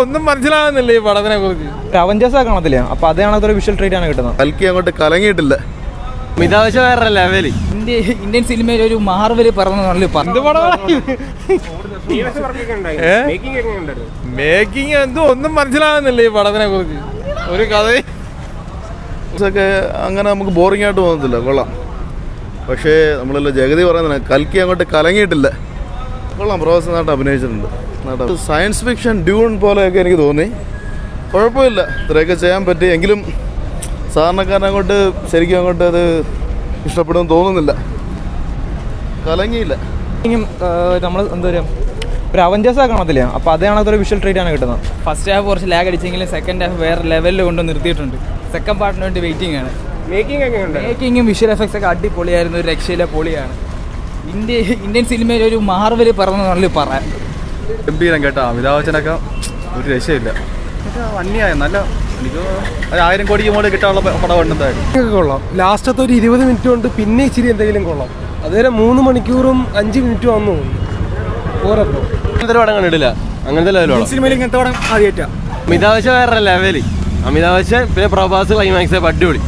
ഒന്നും മനസ്സിലാകുന്നില്ല ഈ പടത്തിനെ കുറിച്ച്. അവഞ്ചേഴ്സ് കാണത്തില്ല, അപ്പൊ അതേ കണക്കൊരു വിഷ്വൽ ട്രീറ്റ് ആണ് കിട്ടുന്നത്. കൽക്കി അങ്ങോട്ട് കലങ്ങിയിട്ടില്ല. മിതാവശ്യം വേറെ ലെവല്. ഇന്ത്യൻ സിനിമയിൽ ഒരു മാർവല് പറഞ്ഞു. മേക്കിംഗ് എന്തോ ഒന്നും മനസ്സിലാകുന്നില്ല ഈ പടത്തിനെ കുറിച്ച്. ഒരു കഥ ഒക്കെ അങ്ങനെ നമുക്ക് ബോറിംഗ് ആയിട്ട് തോന്നത്തില്ല, കൊള്ളാം. പക്ഷേ നമ്മളെല്ലാം ജഗതി പറയുന്നത് കൽക്കി അങ്ങോട്ട് കലങ്ങിയിട്ടില്ല. കൊള്ളാം, പ്രൊഫസർ നാട്ട് അഭിനയിച്ചിട്ടുണ്ട്. സയൻസ് ഫിക്ഷൻ ഡ്യൂൺ പോലെയൊക്കെ എനിക്ക് തോന്നി. കുഴപ്പമില്ല, ഇത്രയൊക്കെ ചെയ്യാൻ പറ്റി. എങ്കിലും സാധാരണക്കാരനങ്ങോട്ട് ശരിക്കും അങ്ങോട്ട് അത് ഇഷ്ടപ്പെടുമെന്ന് തോന്നുന്നില്ല. കലങ്ങിയില്ല. നമ്മൾ എന്താ പറയുക, ഒരു അവഞ്ചേഴ്സ് കാണത്തില്ല, അപ്പൊ അതേ കണക്കൊരു വിഷ്വൽ ട്രീറ്റ് ആണ് കിട്ടുന്നത്. ഫസ്റ്റ് ഹാഫ് കുറച്ച് ലാഗ് അടിച്ചെങ്കിലും സെക്കൻഡ് ഹാഫ് വേറെ ലെവലിൽ കൊണ്ട് നിർത്തിയിട്ടുണ്ട്. സെക്കൻഡ് പാർട്ടിന് വേണ്ടി വെയിറ്റിംഗ് ആണ്. മേക്കിങ്ങും വിഷ്വൽ എഫക്ട്സ് ഒക്കെ അടിപൊളിയായിരുന്നു. ഒരു രക്ഷയിലെ പൊളിയാണ്. ഇന്ത്യൻ സിനിമയിൽ ഒരു മാർവല് പറഞ്ഞു പറയാൻ. ഗംഭീരം കേട്ടോ. അമിതാഭ് ബച്ചനൊക്കെ ഒരു രക്ഷയില്ല. വന്യായ നല്ല, എനിക്ക് 1000 കോടിക്ക് മുകളിൽ കിട്ടാനുള്ള പടം എന്തായാലും കൊള്ളാം. ലാസ്റ്റത്തെ ഒരു 20 മിനിറ്റ് കൊണ്ട് പിന്നെ ഇച്ചിരി എന്തെങ്കിലും കൊള്ളാം. അതുവരെ 3 മണിക്കൂറും 5 മിനിറ്റും ആണെന്ന് തോന്നുന്നു. ഓരോ അങ്ങനത്തെ പടം കണ്ടിട്ടില്ല. അങ്ങനത്തെ ലെവലാണ് സിനിമയിൽ ഇങ്ങനത്തെ പടം ആദ്യമായിട്ടാ. അമിതാഭ് ബച്ചൻ വേറെ ലെവല്. അമിതാഭ് ബച്ചൻ പിന്നെ പ്രഭാസ് ക്ലൈമാക്സ് അടിപൊളി.